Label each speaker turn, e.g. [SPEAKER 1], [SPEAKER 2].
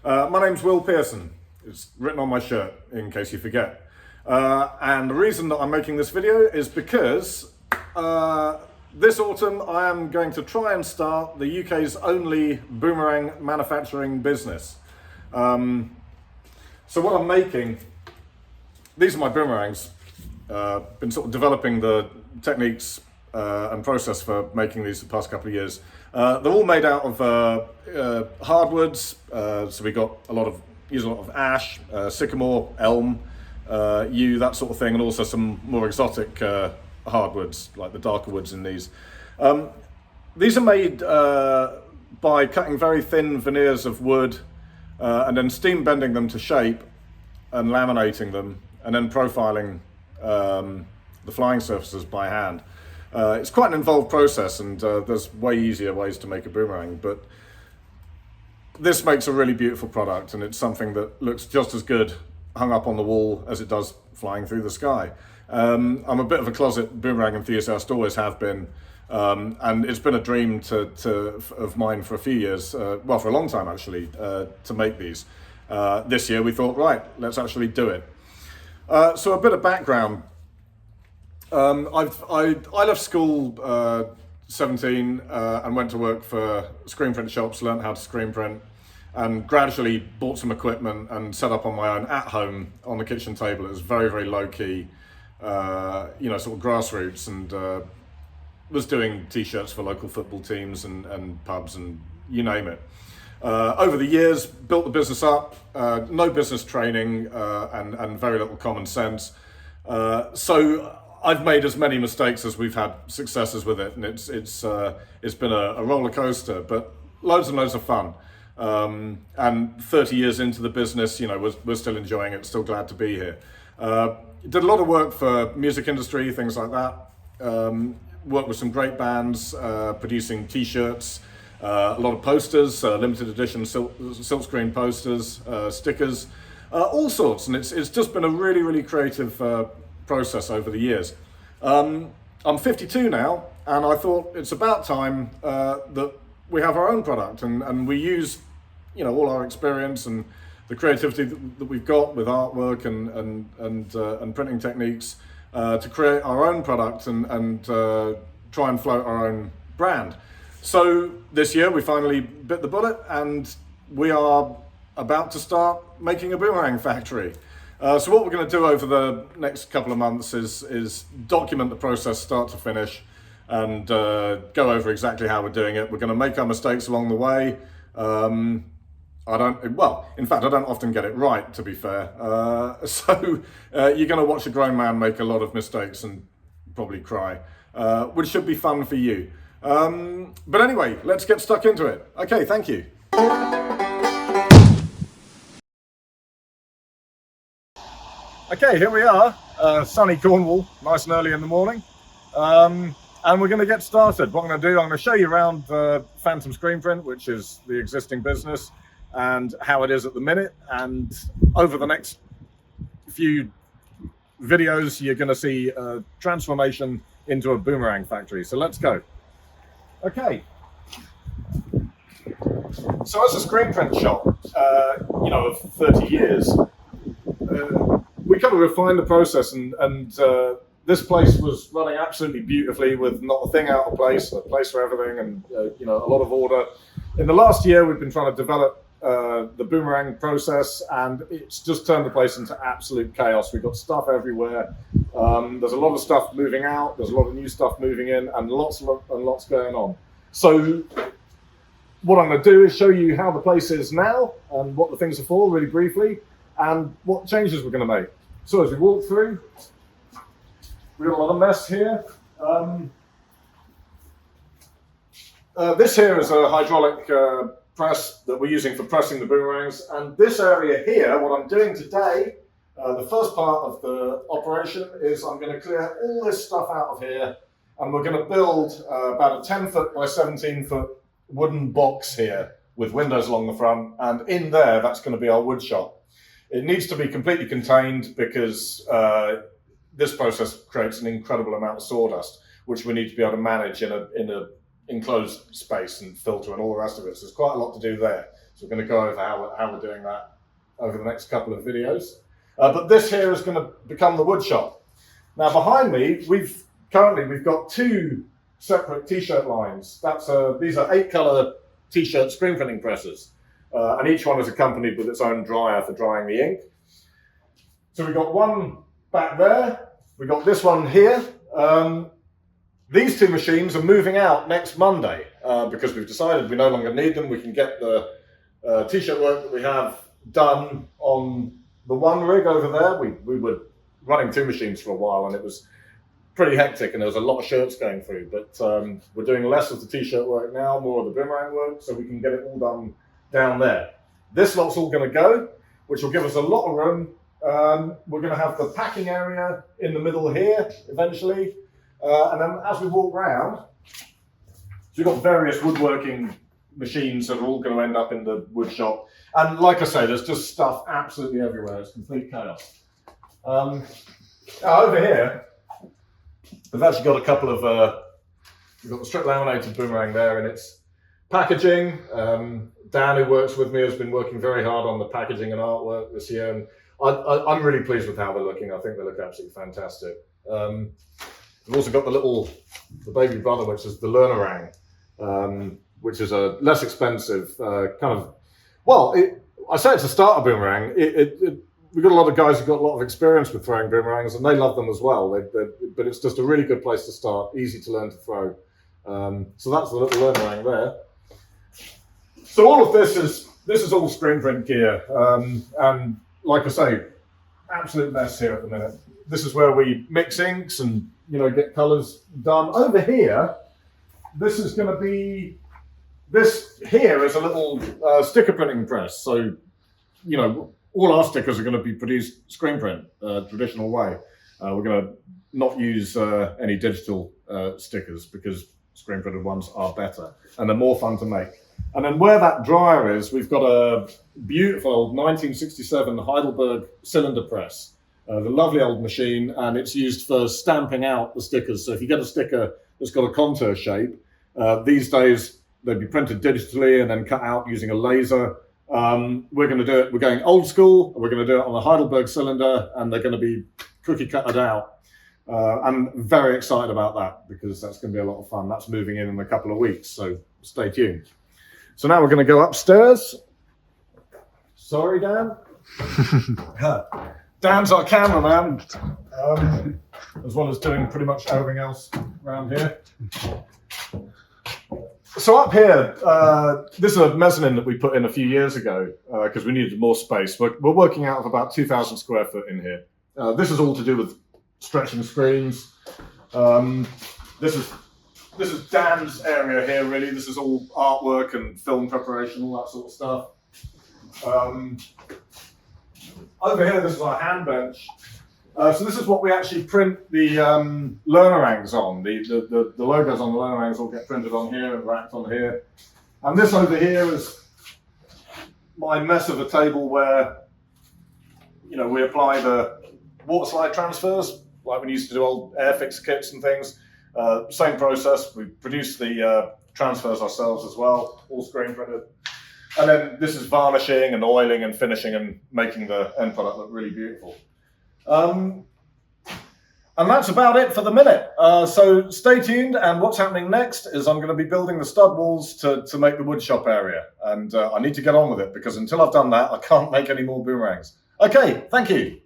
[SPEAKER 1] My name's Will Pearson. It's written on my shirt, in case you forget. And the reason that I'm making this video is because this autumn I am going to try and start the UK's only boomerang manufacturing business. So what I'm making, these are my boomerangs. Been sort of developing the techniques and process for making these the past couple of years. They're all made out of hardwoods, so we got use a lot of ash, sycamore, elm, yew, that sort of thing, and also some more exotic hardwoods like the darker woods in these. These are made by cutting very thin veneers of wood and then steam bending them to shape and laminating them and then profiling the flying surfaces by hand. It's quite an involved process, and there's way easier ways to make a boomerang, but this makes a really beautiful product, and it's something that looks just as good hung up on the wall as it does flying through the sky. I'm a bit of a closet boomerang enthusiast, always have been, and it's been a dream of mine for a few years, well, for a long time actually, to make these. This year we thought, right, let's actually do it. So a bit of background. I left school 17 and went to work for screen print shops, learned how to screen print, and gradually bought some equipment and set up on my own at home on the kitchen table. It was very, very low key, sort of grassroots, and was doing t-shirts for local football teams and pubs and you name it. Over the years, built the business up, no business training and very little common sense. So I've made as many mistakes as we've had successes with it, and it's been a roller coaster, but loads and loads of fun. And 30 years into the business, we're still enjoying it, still glad to be here. Did a lot of work for music industry, things like that. Worked with some great bands, producing t-shirts, a lot of posters, limited edition silkscreen posters, stickers, all sorts, and it's just been a really, really creative process over the years. I'm 52 now, and I thought it's about time that we have our own product, and we use all our experience and the creativity that we've got with artwork and printing techniques to create our own product and try and float our own brand. So this year we finally bit the bullet, and we are about to start making a Boomerang Factory. So what we're going to do over the next couple of months is document the process start to finish and go over exactly how we're doing it. We're going to make our mistakes along the way. In fact, I don't often get it right, to be fair. So you're going to watch a grown man make a lot of mistakes and probably cry, which should be fun for you. But anyway, let's get stuck into it. Okay, thank you. Okay, here we are, sunny Cornwall, nice and early in the morning, and we're going to get started. What I'm going to do, I'm going to show you around Phantom Screen Print, which is the existing business, and how it is at the minute, and over the next few videos you're going to see a transformation into a Boomerang Factory. So let's go. Okay, so as a screen print shop, of 30 years, we kind of refined the process, and this place was running absolutely beautifully with not a thing out of place, a place for everything, and a lot of order. In the last year, we've been trying to develop the boomerang process, and it's just turned the place into absolute chaos. We've got stuff everywhere. There's a lot of stuff moving out. There's a lot of new stuff moving in, and lots going on. So what I'm going to do is show you how the place is now and what the things are for, really briefly, and what changes we're going to make. So as we walk through, we've got a lot of mess here. This here is a hydraulic press that we're using for pressing the boomerangs, and this area here, what I'm doing today, the first part of the operation is I'm going to clear all this stuff out of here, and we're going to build about a 10-foot by 17-foot wooden box here with windows along the front, and in there that's going to be our wood shop. It needs to be completely contained because this process creates an incredible amount of sawdust, which we need to be able to manage in a enclosed space and filter and all the rest of it. So there's quite a lot to do there. So we're going to go over how we're doing that over the next couple of videos. But this here is going to become the wood shop. Now behind me, we've got 2 separate t-shirt lines. These are 8-color t-shirt screen printing presses, and each one is accompanied with its own dryer for drying the ink. So we've got one back there. We've got this one here. These 2 machines are moving out next Monday because we've decided we no longer need them. We can get the t-shirt work that we have done on the one rig over there. We were running 2 machines for a while and it was pretty hectic and there was a lot of shirts going through, but we're doing less of the t-shirt work now, more of the boomerang work, so we can get it all done down there. This lot's all going to go, which will give us a lot of room. We're going to have the packing area in the middle here eventually, and then as we walk around, so we've got various woodworking machines that are all going to end up in the wood shop. And like I say, there's just stuff absolutely everywhere. It's complete chaos. Over here, we've actually got a couple of, we've got the strip laminated boomerang there and its packaging. Dan, who works with me, has been working very hard on the packaging and artwork this year. And I'm really pleased with how they're looking. I think they look absolutely fantastic. We've also got the baby brother, which is the Boomerang, which is a less expensive I say it's a starter boomerang. We've got a lot of guys who've got a lot of experience with throwing boomerangs and they love them as well. But it's just a really good place to start, easy to learn to throw. So that's the little boomerang there. So all of this is all screen print gear. And like I say, absolute mess here at the minute. This is where we mix inks and get colours done. Over here, this is a little sticker printing press. So, all our stickers are going to be produced screen print, traditional way. We're going to not use any digital stickers because screen printed ones are better and they're more fun to make. And then where that dryer is, we've got a beautiful old 1967 Heidelberg cylinder press. The lovely old machine, and it's used for stamping out the stickers. So if you get a sticker that's got a contour shape, these days they'd be printed digitally and then cut out using a laser. We're going to do it. We're going old school. We're going to do it on a Heidelberg cylinder, and they're going to be cookie cutted out. I'm very excited about that because that's going to be a lot of fun. That's moving in a couple of weeks, so stay tuned. So now we're going to go upstairs. Sorry, Dan. Dan's our cameraman, as well as doing pretty much everything else around here. So up here, this is a mezzanine that we put in a few years ago because we needed more space. We're working out of about 2,000 square foot in here. This is all to do with stretching screens. This is Dan's area here, really. This is all artwork and film preparation, all that sort of stuff. Over here, this is our hand bench. So this is what we actually print the Boomerangs on. The logos on the Boomerangs all get printed on here and racked on here. And this over here is my mess of a table where, we apply the water slide transfers, like we used to do old Airfix kits and things. Same process. We produce the transfers ourselves as well, all screen printed. And then this is varnishing and oiling and finishing and making the end product look really beautiful. And that's about it for the minute. So stay tuned, and what's happening next is I'm going to be building the stud walls to make the wood shop area. And I need to get on with it because until I've done that, I can't make any more boomerangs. Okay, thank you.